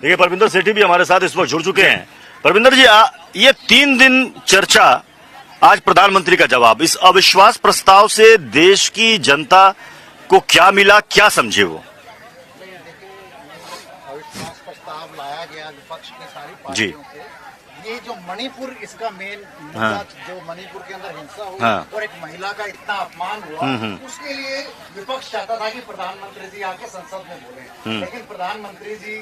देखिए परविंदर सेठी भी हमारे साथ इस वक्त जुड़ चुके हैं। परविंदर जी, ये 3 दिन चर्चा, आज प्रधानमंत्री का जवाब, इस अविश्वास प्रस्ताव से देश की जनता को क्या मिला, क्या समझे वो? अविश्वास प्रस्ताव लाया गया विपक्ष की सारी जी। पार्टियों से। ये जो मणिपुर, इसका मेन मुद्दा, हाँ। जो मणिपुर के अंदर हिंसा हुई, हाँ। और एक महिला का इतना अपमान हुआ, उसके लिए विपक्ष चाहता था कि प्रधानमंत्री जी आके संसद में बोले, लेकिन प्रधानमंत्री जी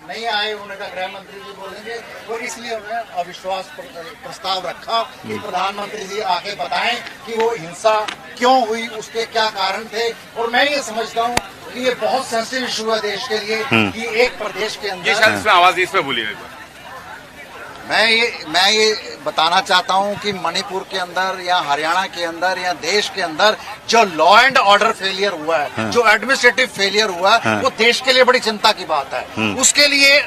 नहीं आए। उन्होंने कहा गृह मंत्री जी बोलेंगे, और इसलिए उन्होंने अविश्वास प्रस्ताव रखा कि प्रधानमंत्री जी आके बताएं कि वो हिंसा क्यों हुई, उसके क्या कारण थे। और मैं ये समझता हूँ कि ये बहुत सेंसिटिव इशू है देश के लिए कि एक प्रदेश के अंदर, ये शायद इसमें आवाज इस पे बोलिए एक बार। मैं ये बताना चाहता हूं कि मणिपुर के अंदर या हरियाणा के अंदर या देश के अंदर जो लॉ एंड ऑर्डर फेलियर हुआ है, जो एडमिनिस्ट्रेटिव फेलियर हुआ है, वो देश के लिए बड़ी चिंता की बात है। उसके लिए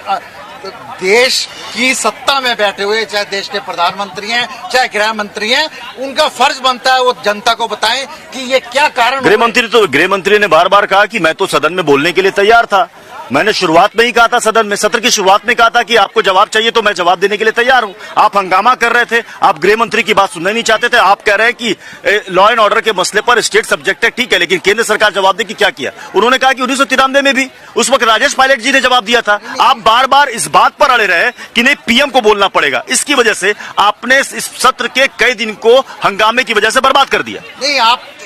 देश की सत्ता में बैठे हुए, चाहे देश के प्रधानमंत्री हैं, चाहे गृह मंत्री हैं, उनका फर्ज बनता है वो जनता को बताएं कि ये क्या कारण। गृह मंत्री ने बार बार कहा कि मैं तो सदन में बोलने के लिए तैयार था। मैंने शुरुआत में ही कहा था, सदन में सत्र की शुरुआत में कहा था कि आपको जवाब चाहिए तो मैं जवाब देने के लिए तैयार हूं। आप हंगामा कर रहे थे, आप गृह मंत्री की बात सुनना नहीं चाहते थे। आप कह रहे हैं कि लॉ एंड ऑर्डर के मसले पर स्टेट सब्जेक्ट है, ठीक है, लेकिन केंद्र सरकार जवाब दे कि क्या किया। उन्होंने कहा कि 1993 में भी उस वक्त राजेश पायलट जी ने जवाब दिया था। आप बार बार इस बात पर अड़े रहे कि नहीं, पीएम को बोलना पड़ेगा। इसकी वजह से आपने इस सत्र के कई दिन को हंगामे की वजह से बर्बाद कर दिया। नहीं,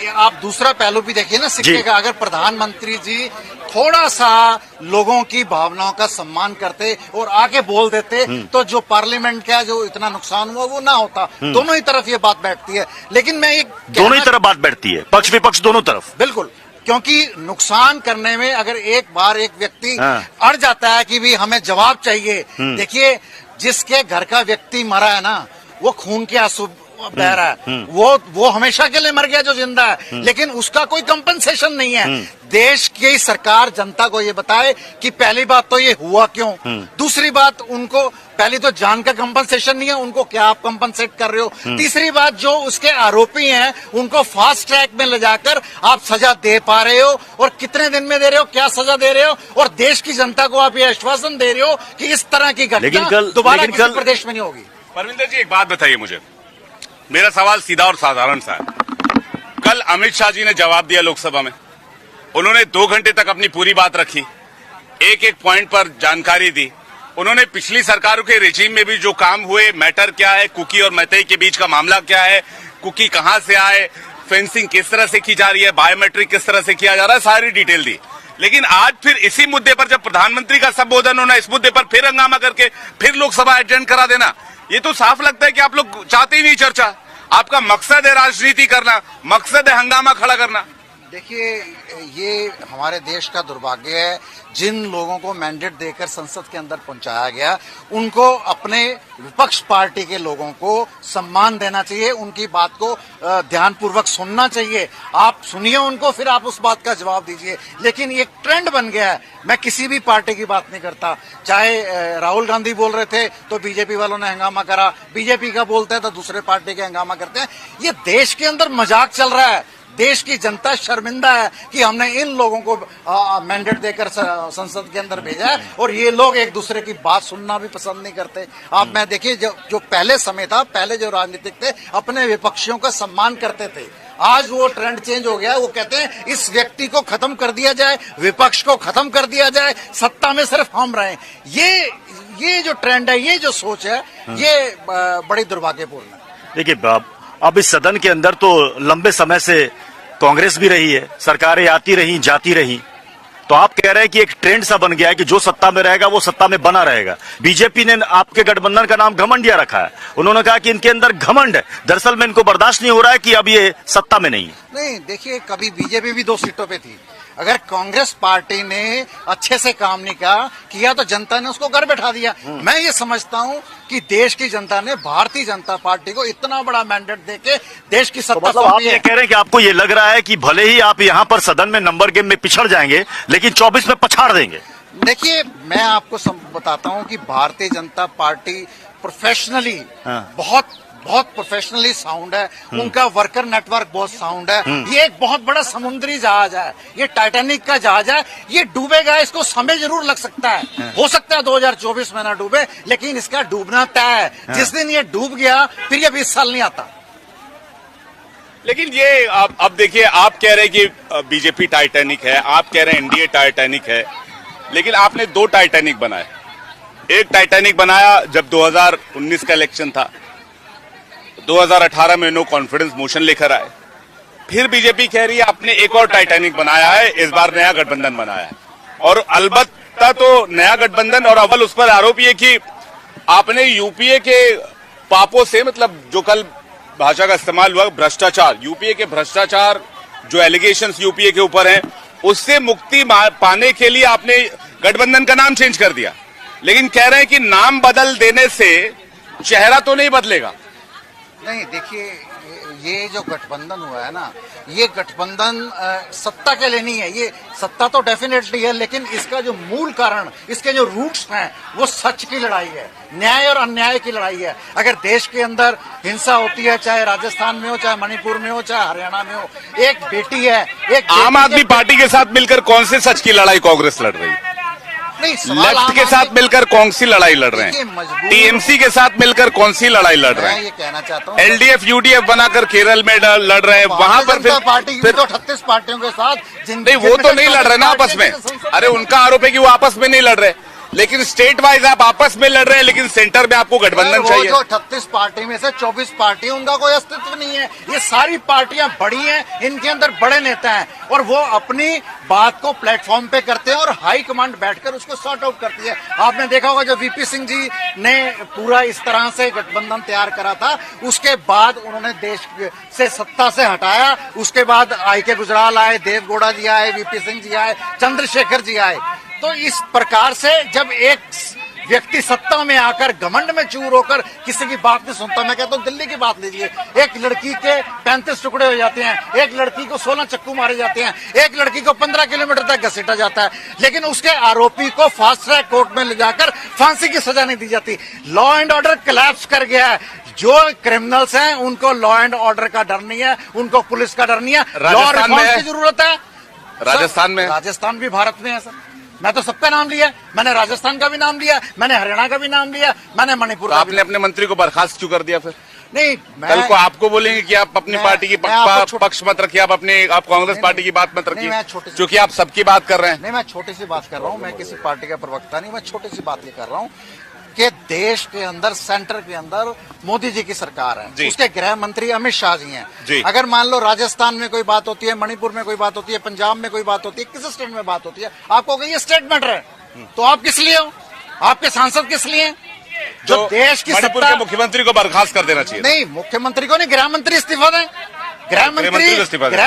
आप दूसरा पहलू भी देखिए ना सिक्के का। अगर प्रधानमंत्री जी थोड़ा सा लोगों की भावनाओं का सम्मान करते और आके बोल देते, तो जो पार्लियामेंट का जो इतना नुकसान हुआ वो ना होता। दोनों ही तरफ ये बात बैठती है। लेकिन मैं एक दोनों ही तरफ बात बैठती है, पक्ष विपक्ष दोनों तरफ। बिल्कुल, क्योंकि नुकसान करने में अगर एक बार एक व्यक्ति अड़ जाता है कि भी हमें जवाब चाहिए। देखिए, जिसके घर का व्यक्ति मरा है ना, वो खून के आंसू बह रहा है, वो हमेशा के लिए मर गया जो जिंदा है, लेकिन उसका कोई कंपनसेशन नहीं है। देश की सरकार जनता को ये बताए कि पहली बात तो ये हुआ क्यों, दूसरी बात उनको पहली तो जान का कंपनसेशन नहीं है, उनको क्या आप कंपनसेट कर रहे हो, तीसरी बात जो उसके आरोपी हैं उनको फास्ट ट्रैक में ले जाकर आप सजा दे पा रहे हो, और कितने दिन में दे रहे हो, क्या सजा दे रहे हो, और देश की जनता को आप ये आश्वासन दे रहे हो कि इस तरह की घटना दोबारा किसी प्रदेश में नहीं होगी। परविंदर जी, एक बात बताइए मुझे, मेरा सवाल सीधा और साधारण सा है। कल अमित शाह जी ने जवाब दिया लोकसभा में, उन्होंने 2 घंटे तक अपनी पूरी बात रखी, एक एक पॉइंट पर जानकारी दी। उन्होंने पिछली सरकारों के रेजिम में भी जो काम हुए, मैटर क्या है, कुकी और मैतेई के बीच का मामला क्या है, कुकी कहां से आए, फेंसिंग किस तरह से की जा रही है, बायोमेट्रिक किस तरह से किया जा रहा है, सारी डिटेल दी। लेकिन आज फिर इसी मुद्दे पर जब प्रधानमंत्री का संबोधन होना, इस मुद्दे पर फिर हंगामा करके फिर लोकसभा एडजर्न करा देना, ये तो साफ लगता है कि आप लोग चाहते ही नहीं चर्चा। आपका मकसद है राजनीति करना, मकसद है हंगामा खड़ा करना। देखिए, ये हमारे देश का दुर्भाग्य है। जिन लोगों को मैंडेट देकर संसद के अंदर पहुंचाया गया, उनको अपने विपक्ष पार्टी के लोगों को सम्मान देना चाहिए, उनकी बात को ध्यानपूर्वक सुनना चाहिए। आप सुनिए उनको, फिर आप उस बात का जवाब दीजिए। लेकिन ये ट्रेंड बन गया है। मैं किसी भी पार्टी की बात नहीं करता, चाहे राहुल गांधी बोल रहे थे तो बीजेपी वालों ने हंगामा करा, बीजेपी का बोलते हैं तो दूसरे पार्टी के हंगामा करते हैं। ये देश के अंदर मजाक चल रहा है। देश की जनता शर्मिंदा है कि हमने इन लोगों को मैंडेट देकर संसद के अंदर भेजा है, और ये लोग एक दूसरे की बात सुनना भी पसंद नहीं करते। आप मैं देखिए, जो पहले समय था, पहले जो राजनीतिक थे अपने विपक्षियों का सम्मान करते थे। आज वो ट्रेंड चेंज हो गया है। वो कहते हैं इस व्यक्ति को खत्म कर दिया जाए, विपक्ष को खत्म कर दिया जाए, सत्ता में सिर्फ हम रहें। ये जो ट्रेंड है, ये जो सोच है, ये बड़ी दुर्भाग्यपूर्ण है। देखिए, अब इस सदन के अंदर तो लंबे समय से कांग्रेस भी रही है, सरकारें आती रही जाती रही, तो आप कह रहे हैं कि एक ट्रेंड सा बन गया है कि जो सत्ता में रहेगा वो सत्ता में बना रहेगा। बीजेपी ने आपके गठबंधन का नाम घमंडिया रखा है। उन्होंने कहा कि इनके अंदर घमंड है। दरअसल में इनको बर्दाश्त नहीं हो रहा है कि अब ये सत्ता में नहीं है। नहीं, देखिए, कभी बीजेपी भी 2 सीटों पे थी। अगर कांग्रेस पार्टी ने अच्छे से काम नहीं किया तो जनता ने उसको घर बैठा दिया। मैं ये समझता हूँ कि देश की जनता ने भारतीय जनता पार्टी को इतना बड़ा मैंडेट देके देश की सत्ता मतलब आप ये कह रहे हैं कि आपको ये लग रहा है कि भले ही आप यहाँ पर सदन में नंबर गेम में पिछड़ जाएंगे, लेकिन 24 में पछाड़ देंगे। देखिए, मैं आपको बताता हूँ कि भारतीय जनता पार्टी प्रोफेशनली बहुत बहुत प्रोफेशनली साउंड है, उनका वर्कर नेटवर्क बहुत साउंड है। ये एक बहुत बड़ा समुद्री जहाज है, ये टाइटैनिक का जहाज है, ये डूबेगा, इसको समय जरूर लग सकता है, हो सकता है 2024 में ना डूबे, लेकिन इसका डूबना तय है। जिस दिन ये डूब गया फिर ये 20 साल नहीं आता। लेकिन ये अब देखिए, आप कह रहे हैं कि बीजेपी टाइटैनिक है, आप कह रहे हैं एनडीए टाइटैनिक है, लेकिन आपने दो टाइटैनिक बनाए। एक टाइटैनिक बनाया जब 2019 का इलेक्शन था, 2018 में नो कॉन्फिडेंस मोशन लेकर आए, फिर बीजेपी कह रही है आपने एक और टाइटैनिक बनाया है, इस बार नया गठबंधन बनाया है। और अलबत्ता तो नया गठबंधन, और अव्वल उस पर आरोप ये कि आपने यूपीए के पापों से, मतलब जो कल भाषा का इस्तेमाल हुआ, भ्रष्टाचार, यूपीए के भ्रष्टाचार जो एलिगेशंस यूपीए के ऊपर हैं, उससे मुक्ति पाने के लिए आपने गठबंधन का नाम चेंज कर दिया। लेकिन कह रहे हैं कि नाम बदल देने से चेहरा तो नहीं बदलेगा। नहीं, देखिए, ये जो गठबंधन हुआ है ना, ये गठबंधन सत्ता के लिए नहीं है। ये सत्ता तो डेफिनेटली है, लेकिन इसका जो मूल कारण, इसके जो रूट्स हैं, वो सच की लड़ाई है, न्याय और अन्याय की लड़ाई है। अगर देश के अंदर हिंसा होती है, चाहे राजस्थान में हो, चाहे मणिपुर में हो, चाहे हरियाणा में हो, एक बेटी है, एक आम आदमी पार्टी के साथ मिलकर कौन से सच की लड़ाई कांग्रेस लड़ रही है? लेफ्ट के साथ मिलकर कौन सी लड़ाई लड़ रहे हैं? टीएमसी के साथ मिलकर कौन सी लड़ाई लड़ रहे हैं? ये कहना चाहता हूँ, एलडीएफ यूडीएफ बनाकर केरल में लड़ रहे हैं, वहां पर फिर तो 38 पार्टियों के साथ नहीं, वो तो नहीं लड़ रहे ना आपस में। अरे उनका आरोप है कि वो आपस में नहीं लड़ रहे, लेकिन स्टेट वाइज आप आपस में लड़ रहे हैं, लेकिन सेंटर में आपको गठबंधन चाहिए। जो 38 पार्टी में से 24 पार्टी, उनका कोई अस्तित्व नहीं है। ये सारी पार्टियां बड़ी हैं, इनके अंदर बड़े नेता हैं, और वो अपनी बात को प्लेटफॉर्म पे करते हैं और हाई कमांड बैठकर उसको सॉर्ट आउट करती है। आपने देखा होगा जब वीपी सिंह जी ने पूरा इस तरह से गठबंधन तैयार करा था, उसके बाद उन्होंने देश से सत्ता से हटाया, उसके बाद आई के गुजराल आए, देव गौड़ा जी आए, वीपी सिंह जी आए, चंद्रशेखर जी आए। तो इस प्रकार से जब एक व्यक्ति सत्ता में आकर घमंड में चूर होकर किसी की बात नहीं सुनता, मैं कहता हूँ दिल्ली की बात लीजिए, एक लड़की के 35 टुकड़े हो जाते हैं, एक लड़की को 16 चक्कू मारे जाते हैं, एक लड़की को 15 किलोमीटर तक घसीटा जाता है, लेकिन उसके आरोपी को फास्ट ट्रैक कोर्ट में ले जाकर फांसी की सजा नहीं दी जाती। लॉ एंड ऑर्डर कोलैप्स कर गया है। जो क्रिमिनल्स हैं उनको लॉ एंड ऑर्डर का डर नहीं है, उनको पुलिस का डर नहीं है, लॉ रिफॉर्म की जरूरत है। राजस्थान भी भारत में है सर, मैं तो सबका नाम लिया, मैंने राजस्थान का भी नाम लिया, मैंने हरियाणा का भी नाम लिया, मैंने मणिपुर का। आपने अपने मंत्री को बर्खास्त क्यों कर दिया फिर? नहीं, कल को आपको बोलेंगे कि आप अपनी पार्टी की पक्ष मत रखिए, आप कांग्रेस पार्टी की बात मत रखिए, क्योंकि आप सबकी बात कर रहे हैं। नहीं, मैं छोटी सी बात कर रहा हूँ, मैं किसी पार्टी का प्रवक्ता नहीं, मैं छोटी सी बात ये कर रहा हूँ कि देश के अंदर, सेंटर के अंदर मोदी जी की सरकार है, उसके गृह मंत्री अमित शाह जी हैं। अगर मान लो राजस्थान में कोई बात होती है, मणिपुर में कोई बात होती है, पंजाब में कोई बात होती है, किस स्टेट में बात होती है, आपको ये स्टेट मैटर है, तो आप किस लिए हो? आपके सांसद किस लिए हैं? जो देश की मणिपुर के मुख्यमंत्री को बर्खास्त कर देना चाहिए। नहीं, मुख्यमंत्री को नहीं, गृह मंत्री इस्तीफा दें, गृह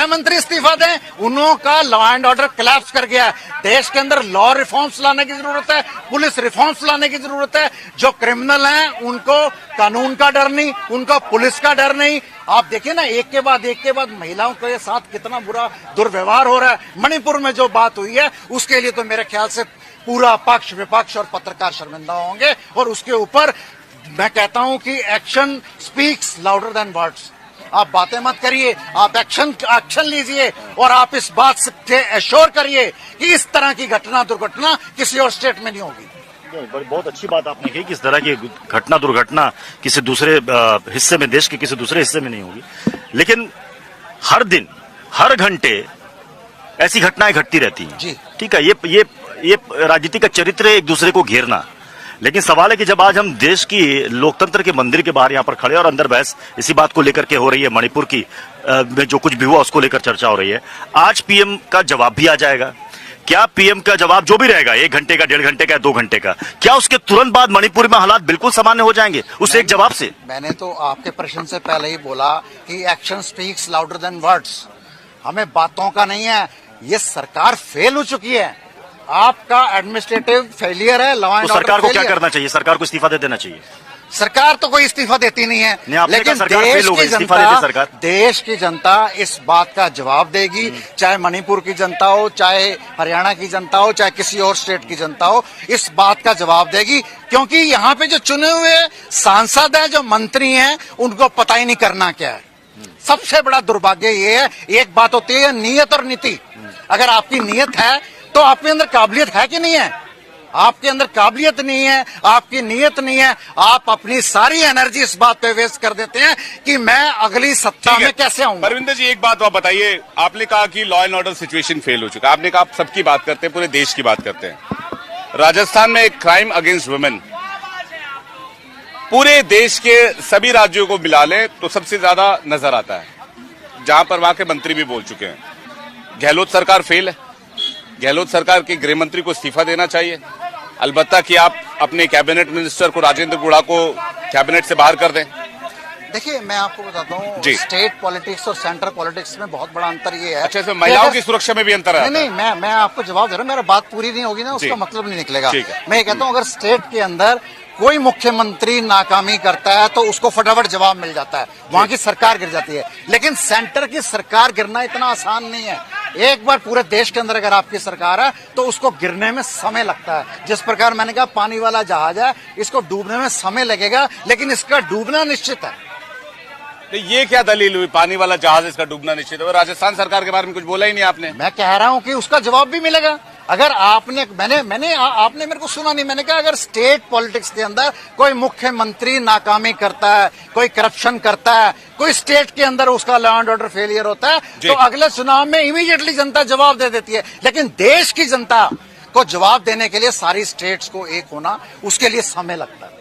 मंत्री इस्तीफा दें। उन्हों का लॉ एंड ऑर्डर कोलैप्स कर गया है। देश के अंदर लॉ रिफॉर्म्स लाने की जरूरत है, पुलिस रिफॉर्म्स लाने की जरूरत है। जो क्रिमिनल हैं उनको कानून का डर नहीं, उनको पुलिस का डर नहीं। आप देखिए ना, एक के बाद महिलाओं के साथ कितना बुरा दुर्व्यवहार हो रहा है। मणिपुर में जो बात हुई है उसके लिए तो मेरे ख्याल से पूरा पक्ष विपक्ष और पत्रकार शर्मिंदा होंगे, और उसके ऊपर मैं कहता हूं कि action speaks louder than words. आप बातें मत करिए, आप एक्शन लीजिए, और आप इस बात से एश्योर करिए कि इस तरह की दुर्घटना किसी और स्टेट में नहीं होगी। बहुत अच्छी बात आपने कही कि इस तरह की दुर्घटना किसी दूसरे हिस्से में, देश के किसी दूसरे हिस्से में नहीं होगी, लेकिन हर दिन हर घंटे ऐसी घटनाएं घटती रहती हैं। ठीक है, ये राजनीति का चरित्र है, एक दूसरे को घेरना। लेकिन सवाल है कि जब आज हम देश की लोकतंत्र के मंदिर के बाहर यहाँ पर खड़े और अंदर बहस इसी बात को लेकर के हो रही है, मणिपुर की में जो कुछ भी हुआ उसको लेकर चर्चा हो रही है, आज पीएम का जवाब भी आ जाएगा। क्या पीएम का जवाब जो भी रहेगा, 1 घंटे का, 1.5 घंटे का, 2 घंटे का, क्या उसके तुरंत बाद मणिपुर में हालात बिल्कुल सामान्य हो जाएंगे उस एक जवाब से? मैंने तो आपके प्रश्न से पहले ही बोला कि action speaks louder than words. हमें बातों का नहीं है, ये सरकार फेल हो चुकी है, आपका एडमिनिस्ट्रेटिव फेलियर है, लॉ एंड ऑर्डर। सरकार को क्या करना चाहिए? सरकार को इस्तीफा दे देना चाहिए। सरकार तो कोई इस्तीफा देती नहीं है, नहीं, आपने लेकिन कहा सरकार फेल हो गई, इस्तीफा देती सरकार। देश की जनता इस बात का जवाब देगी, चाहे मणिपुर की जनता हो, चाहे हरियाणा की जनता हो, चाहे किसी और स्टेट की जनता हो, इस बात का जवाब देगी। क्योंकि यहाँ पे जो चुने हुए सांसद हैं, जो मंत्री हैं, उनको पता ही नहीं करना क्या है। सबसे बड़ा दुर्भाग्य ये है, एक बात होती है नीयत और नीति। अगर आपकी नीयत है तो आपके अंदर काबिलियत है कि नहीं है? आपके अंदर काबिलियत नहीं है, आपकी नीयत नहीं है, आप अपनी सारी एनर्जी इस बात पे वेस्ट कर देते हैं कि मैं अगली सत्ता में कैसे आऊंगा। परविंदर जी, एक बात आप बताइए, आपने कहा कि law and order situation fail हो चुका है, आपने कहा आप सबकी बात करते हैं, पूरे देश की बात करते हैं। राजस्थान में एक क्राइम अगेंस्ट वुमेन पूरे देश के सभी राज्यों को मिला ले तो सबसे ज्यादा नजर आता है, जहां पर वहां के मंत्री भी बोल चुके हैं। गहलोत सरकार फेल है, गहलोत सरकार के गृह मंत्री को इस्तीफा देना चाहिए, अलबत्ता कि आप अपने कैबिनेट मिनिस्टर को, राजेंद्र गुड़ा को, कैबिनेट से बाहर कर दें। देखिए, मैं आपको बताता हूँ, जी। स्टेट पॉलिटिक्स और सेंट्रल पॉलिटिक्स में बहुत बड़ा अंतर ये है। अच्छा, इसमें महिलाओं की सुरक्षा में भी अंतर है? नहीं, मैं आपको जवाब दे रहा हूँ, मेरा बात पूरी नहीं होगी ना, उसका मतलब नहीं निकलेगा। ठीक है। मैं ये कहता हूँ, अगर स्टेट के अंदर कोई मुख्यमंत्री नाकामी करता है तो उसको फटाफट जवाब मिल जाता है, वहां की सरकार गिर जाती है। लेकिन सेंटर की सरकार गिरना इतना आसान नहीं है। एक बार पूरे देश के अंदर अगर आपकी सरकार है तो उसको गिरने में समय लगता है। जिस प्रकार मैंने कहा, पानी वाला जहाज है, इसको डूबने में समय लगेगा, लेकिन इसका डूबना निश्चित है। ये क्या दलील हुई, पानी वाला जहाज इसका डूबना निश्चित है? राजस्थान सरकार के बारे में कुछ बोला ही नहीं आपने। मैं कह रहा हूं कि उसका जवाब भी मिलेगा। अगर आपने आपने मेरे को सुना नहीं, मैंने कहा अगर स्टेट पॉलिटिक्स के अंदर कोई मुख्यमंत्री नाकामी करता है, कोई करप्शन करता है, कोई स्टेट के अंदर उसका लॉ एंड ऑर्डर फेलियर होता है, तो अगले चुनाव में इमीडिएटली जनता जवाब दे देती है। लेकिन देश की जनता को जवाब देने के लिए सारी स्टेट्स को एक होना, उसके लिए समय लगता है।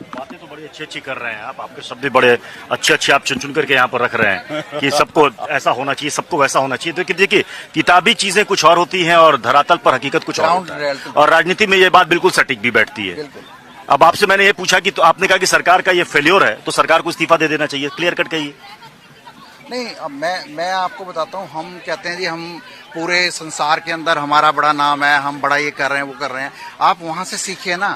बातें तो बड़ी अच्छी अच्छी कर रहे हैं आप, आपके शब्द भी बड़े अच्छे अच्छे आप चुन चुन करके यहाँ पर रख रहे हैं कि सबको ऐसा होना चाहिए, सबको वैसा होना चाहिए। तो देखिए, किताबी चीजें कुछ और होती हैं और धरातल पर हकीकत कुछ और होता है, और राजनीति में ये बात बिल्कुल सटीक भी बैठती है। अब आपसे मैंने ये पूछा कि तो आपने कहा कि सरकार का ये फेल्योर है, तो सरकार को इस्तीफा दे देना चाहिए, क्लियर कट कहिए। नहीं, अब मैं आपको बताता हूँ, हम कहते हैं जी हम पूरे संसार के अंदर हमारा बड़ा नाम है, हम बड़ा ये कर रहे हैं, वो कर रहे हैं। आप वहां से सीखिए ना,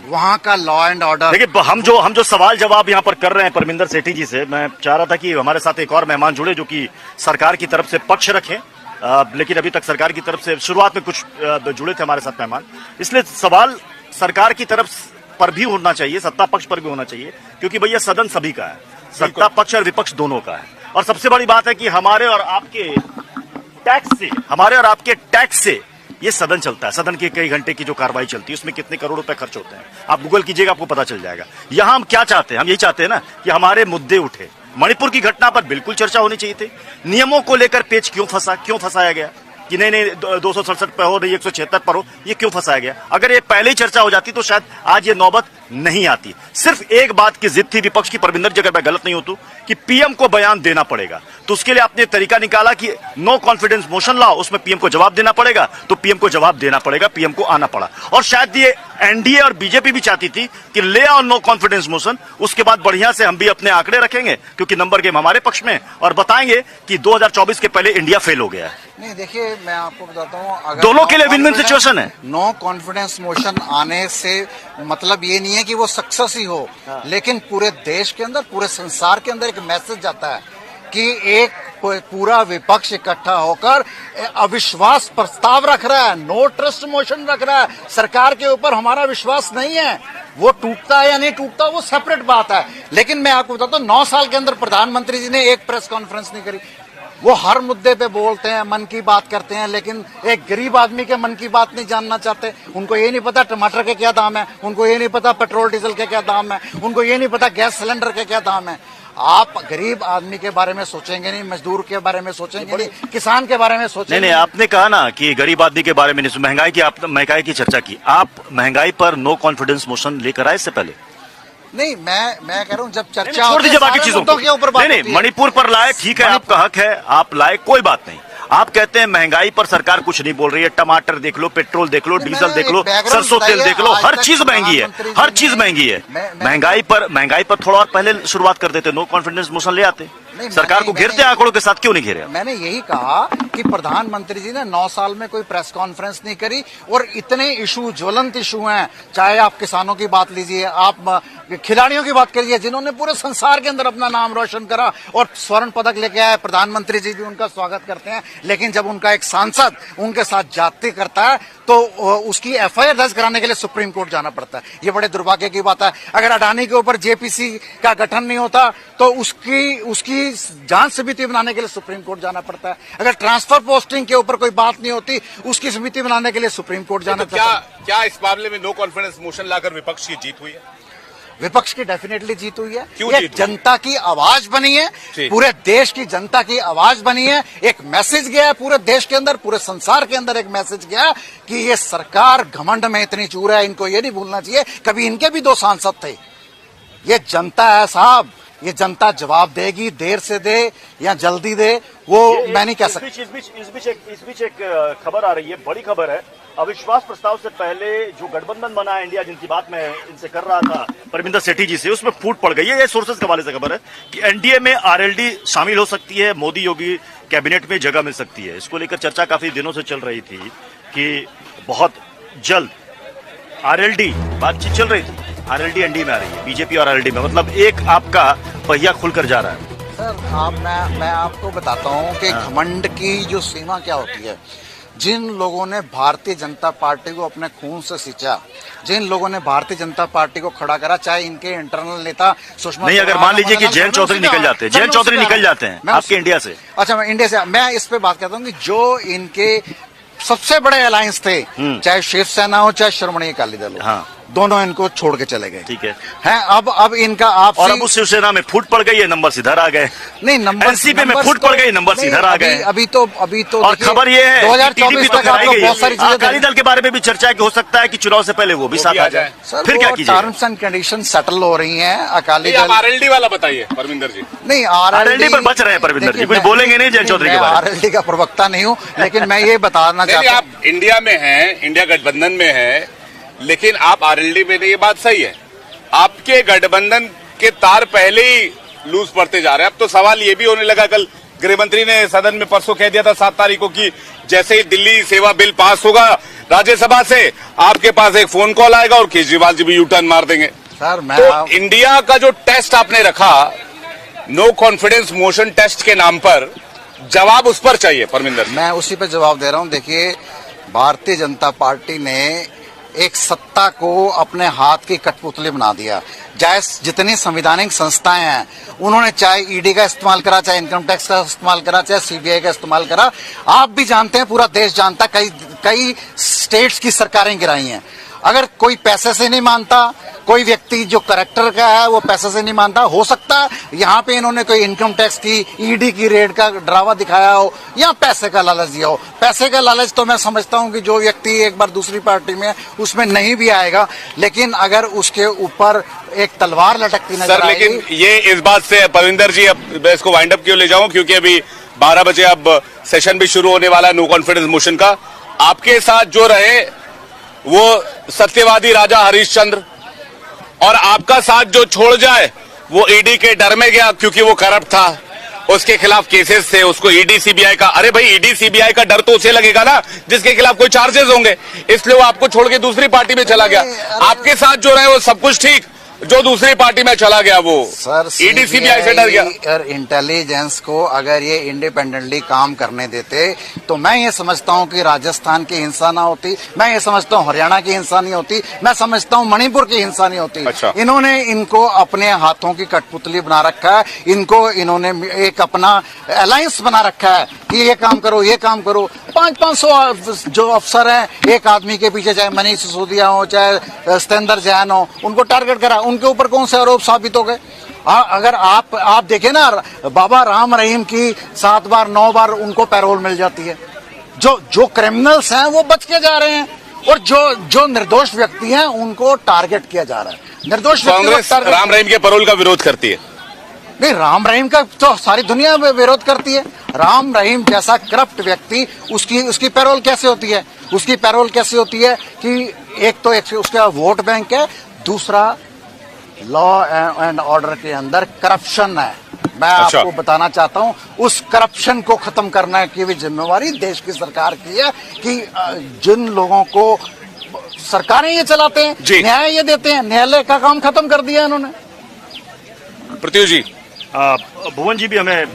वहां का लॉ एंड ऑर्डर। देखिए, हम जो सवाल जवाब यहाँ पर कर रहे हैं परमिंदर सेठी जी से, मैं चाह रहा था कि हमारे साथ एक और मेहमान जुड़े जो कि सरकार की तरफ से पक्ष रखें, लेकिन अभी तक सरकार की तरफ से शुरुआत में कुछ जुड़े थे हमारे साथ मेहमान, इसलिए सवाल सरकार की तरफ पर भी होना चाहिए, सत्ता पक्ष पर भी होना चाहिए, क्योंकि भैया सदन सभी का है, सत्ता पक्ष और विपक्ष दोनों का है। और सबसे बड़ी बात है कि हमारे और आपके टैक्स से ये सदन चलता है। सदन की कई घंटे की जो कार्रवाई चलती है, उसमें कितने करोड़ रुपए खर्च होते हैं, आप गूगल कीजिएगा, आपको पता चल जाएगा। यहां हम क्या चाहते हैं? हम यही चाहते हैं ना कि हमारे मुद्दे उठे। मणिपुर की घटना पर बिल्कुल चर्चा होनी चाहिए थी। नियमों को लेकर पेच क्यों फंसाया गया कि नहीं 267 पर हो, नहीं 176 पर हो, ये क्यों फंसाया गया? अगर ये पहले ही चर्चा हो जाती तो शायद आज ये नौबत नहीं आती। सिर्फ एक बात की जिद थी विपक्ष की, परविंदर जी अगर मैं गलत नहीं हूं तो, कि पीएम को बयान देना पड़ेगा। तो उसके लिए आपने तरीका निकाला कि नो कॉन्फिडेंस मोशन लाओ, उसमें पीएम को जवाब देना पड़ेगा, तो पीएम को जवाब देना पड़ेगा, पीएम को आना पड़ा। और शायद ये एनडीए और बीजेपी भी चाहती थी कि ले आओ नो कॉन्फिडेंस मोशन, उसके बाद बढ़िया से हम भी अपने आंकड़े रखेंगे, क्योंकि नंबर गेम हमारे पक्ष में, और बताएंगे कि 2024 के पहले इंडिया फेल हो गया है। नहीं, देखिए, मैं आपको बताता हूँ, दोनों के लिए विन विन सिचुएशन है। नो कॉन्फिडेंस मोशन आने से मतलब ये नहीं है कि वो सक्सेस ही हो, लेकिन पूरे देश के अंदर, पूरे संसार के अंदर एक मैसेज जाता है कि एक पूरा विपक्ष इकट्ठा होकर अविश्वास प्रस्ताव रख रहा है, नो ट्रस्ट मोशन रख रहा है। सरकार के ऊपर हमारा विश्वास नहीं है, वो टूटता है या नहीं टूटता वो सेपरेट बात है। लेकिन मैं आपको बताता हूँ, 9 साल के अंदर प्रधानमंत्री जी ने एक प्रेस कॉन्फ्रेंस नहीं करी। वो हर मुद्दे पे बोलते हैं, मन की बात करते हैं, लेकिन एक गरीब आदमी के मन की बात नहीं जानना चाहते। उनको ये नहीं पता टमाटर के क्या दाम है, उनको ये नहीं पता पेट्रोल डीजल के क्या दाम है, उनको ये नहीं पता गैस सिलेंडर के क्या दाम है। आप गरीब आदमी के बारे में सोचेंगे नहीं, मजदूर के बारे में सोचेंगे नहीं, किसान के बारे में सोचेंगे नहीं, आपने कहा ना कि गरीब आदमी के बारे में नहीं, महंगाई की चर्चा की। आप महंगाई पर नो कॉन्फिडेंस मोशन लेकर आए इससे पहले? नहीं, मैं कह रहा हूँ जब चर्चा छोड़ दीजिए बाकी चीजों के ऊपर बात होती है। नहीं, मणिपुर पर लाए, ठीक है, आपका हक है, आप लाए, कोई बात नहीं। आप कहते हैं महंगाई पर सरकार कुछ नहीं बोल रही है, टमाटर देख लो, पेट्रोल देख लो, डीजल देख लो, सरसों तेल देख लो, हर चीज महंगी है, हर चीज महंगी है। महंगाई पर थोड़ा और पहले शुरुआत कर देते, नो कॉन्फिडेंस मोशन ले आते। सरकार को घेरते हैं आंकड़ों के साथ, क्यों नहीं घेरे? मैंने यही कहा कि प्रधानमंत्री जी ने 9 साल में कोई प्रेस कॉन्फ्रेंस नहीं करी और इतने इशू, ज्वलंत इशू हैं, चाहे आप किसानों की बात लीजिए, आप खिलाड़ियों की बात करिए जिन्होंने पूरे संसार के अंदर अपना नाम रोशन करा और स्वर्ण पदक लेके आए, प्रधानमंत्री जी भी उनका स्वागत करते हैं। लेकिन जब उनका एक सांसद उनके साथ जाति करता है तो उसकी एफआईआर दर्ज कराने के लिए सुप्रीम कोर्ट जाना पड़ता है। ये बड़े दुर्भाग्य की बात है। अगर अडानी के ऊपर जेपीसी का गठन नहीं होता तो उसकी जांच समिति बनाने के लिए सुप्रीम कोर्ट जाना पड़ता है। अगर ट्रांसफर पोस्टिंग के ऊपर कोई बात नहीं होती, उसकी समिति बनाने के लिए सुप्रीम कोर्ट जाना तो पड़ता है। क्या इस मामले में नो कॉन्फिडेंस मोशन लाकर विपक्ष की जीत हुई है? विपक्ष की डेफिनेटली जीत हुई है। क्यों ये जीत हुई? जनता की आवाज बनी है, पूरे देश की जनता की आवाज बनी है। एक मैसेज गया है पूरे देश के अंदर, पूरे संसार के अंदर एक मैसेज गया कि ये सरकार घमंड में इतनी चूर है, इनको ये नहीं भूलना चाहिए कभी इनके भी 2 सांसद थे। ये जनता है साहब, ये जनता जवाब देगी, देर से दे या जल्दी दे, वो मैं नहीं कह सकता। इस बीच एक खबर आ रही है, बड़ी खबर है। अविश्वास प्रस्ताव से पहले जो गठबंधन बना है इंडिया, जिनकी बात मैं इनसे कर रहा था परमिंदर सेठी जी से, उसमें फूट पड़ गई है। ये सोर्सेज के हवाले से खबर है कि एनडीए में आरएलडी शामिल हो सकती है, मोदी योगी कैबिनेट में जगह मिल सकती है। इसको लेकर चर्चा काफी दिनों से चल रही थी कि बहुत जल्द आरएलडी बातचीत चल रही थी, आरएलडी एनडीए में आ रही है, बीजेपी और आरएलडी में, मतलब एक आपका पहिया खुलकर जा रहा है। सर मैं आपको बताता हूं कि घमंड की जो सीमा क्या होती है। जिन लोगों ने भारतीय जनता पार्टी को अपने खून से सींचा, जिन लोगों ने भारतीय जनता पार्टी को खड़ा करा, चाहे इनके इंटरनल नेता सुषमा, नहीं, अगर मान लीजिए कि जयंत चौधरी निकल जाते हैं, जयंत चौधरी निकल जाते हैं आपके इंडिया से। अच्छा, मैं इंडिया से, मैं इस पे बात करता हूँ कि जो इनके सबसे बड़े अलायंस थे, चाहे शिवसेना हो चाहे श्रोमणी अकाली दल हो, हाँ, दोनों इनको छोड़ के चले गए। ठीक है, अब इनका आप और अब उस शिवसेना में फूट पड़ गई है, नंबर सीधर आ गए। नहीं, नंबर एनसीपी में फूट पड़ गई, नंबर सीधर आ गए। अभी तो और खबर ये है 2024 तक आपको बहुत सारी चीजें, अकाली दल के बारे में भी चर्चा है कि हो सकता है कि चुनाव से पहले वो भी साथ आ जाए। फिर क्या कीजिए? टर्म्स एंड कंडीशन सेटल हो रही हैं। अकाली दल आरएलडी वाला बताइए परमिंदर जी। नहीं, आरएलडी पर बच रहे हैं परमिंदर जी, कुछ बोलेंगे नहीं जयंत चौधरी के बारे में। आरएलडी का प्रवक्ता नहीं हूँ, लेकिन मैं ये बताना चाहता हूँ, आप इंडिया में हैं, इंडिया गठबंधन में है, लेकिन आप आरएलडी में नहीं, ये बात सही है। आपके गठबंधन के तार पहले ही लूज पड़ते जा रहे हैं। अब तो सवाल ये भी होने लगा, कल गृह मंत्री ने सदन में परसों कह दिया था 7 तारीख को कि जैसे ही दिल्ली सेवा बिल पास होगा राज्यसभा से, आपके पास एक फोन कॉल आएगा और केजरीवाल जी भी यू टर्न मार देंगे। सर, मैं तो इंडिया का जो टेस्ट आपने रखा, नो कॉन्फिडेंस मोशन टेस्ट के नाम पर, जवाब उस पर चाहिए परमिंदर। मैं उसी पे जवाब दे रहा हूँ। देखिए, भारतीय जनता पार्टी ने एक सत्ता को अपने हाथ की कठपुतली बना दिया। चाहे जितनी संवैधानिक संस्थाएं हैं, उन्होंने चाहे ईडी का इस्तेमाल करा, चाहे इनकम टैक्स का इस्तेमाल करा, चाहे सीबीआई का इस्तेमाल करा। आप भी जानते हैं, पूरा देश जानता है, कई स्टेट्स की सरकारें गिराई हैं। अगर कोई पैसे से नहीं मानता, कोई व्यक्ति जो करेक्टर का है वो पैसे से नहीं मानता, हो सकता है यहाँ पे इन्होंने कोई इनकम टैक्स की, ईडी की रेड का ड्रावा दिखाया हो या पैसे का लालच दिया हो। पैसे का लालच तो मैं समझता हूँ कि जो व्यक्ति एक बार दूसरी पार्टी में, उसमें नहीं भी आएगा, लेकिन अगर उसके ऊपर एक तलवार लटकती नजर आएगी। लेकिन ये इस बात से परविंदर जी, अब मैं इसको वाइंड अप क्यों ले जाऊं, क्योंकि अभी 12 बजे अब सेशन भी शुरू होने वाला है नो कॉन्फिडेंस मोशन का। आपके साथ जो रहे वो सत्यवादी राजा हरिश्चंद्र, और आपका साथ जो छोड़ जाए वो ईडी के डर में गया क्योंकि वो करप्ट था, उसके खिलाफ केसेस थे, उसको ईडी सीबीआई का, अरे भाई ईडी सीबीआई का डर तो उसे लगेगा ना जिसके खिलाफ कोई चार्जेस होंगे, इसलिए वो आपको छोड़ के दूसरी पार्टी में चला गया। आपके साथ जो रहे वो सब कुछ ठीक, जो दूसरी पार्टी में चला गया वो सर ईडी सीबीआई से डर गया। और इंटेलिजेंस को अगर ये इंडिपेंडेंटली काम करने देते तो मैं ये समझता हूँ कि राजस्थान की हिंसा ना होती, मैं ये समझता हूँ हरियाणा की हिंसा नहीं होती, मैं समझता हूँ मणिपुर की हिंसा नहीं होती। अच्छा। इन्होंने इनको अपने हाथों की कठपुतली बना रखा है, इन्होंने एक अपना अलायंस बना रखा है कि ये काम करो, ये काम करो। 500 जो अफसर हैं, एक आदमी के पीछे, चाहे मनीष सिसोदिया हो चाहे सतेंद्र जैन हो, उनको टारगेट करा, उनके ऊपर कौन से आरोप साबित हो गए? अगर आप देखें ना, बाबा राम रहीम की 7 बार 9 बार उनको पैरोल मिल जाती है। जो क्रिमिनल्स हैं वो बच के जा रहे हैं, और जो निर्दोष व्यक्ति हैं उनको टारगेट किया जा रहा है। निर्दोष कांग्रेस राम रहीम के पैरोल का विरोध करती है। नहीं, राम रहीम का तो सारी दुनिया में विरोध करती है। राम रहीम जैसा करप्ट व्यक्ति, उसकी पैरोल कैसे होती है? उसकी पैरोल कैसे होती है कि एक तो उसका वोट बैंक है, दूसरा लॉ एंड ऑर्डर के अंदर करप्शन है। मैं अच्छा। आपको बताना चाहता हूं, उस करप्शन को खत्म करने की भी जिम्मेवारी देश की सरकार की है कि जिन लोगों को सरकारें ये चलाते हैं, जी। न्याय ये देते हैं, न्यायालय का काम खत्म कर दिया इन्होंने। पृथ्वी जी, भुवन जी भी हमें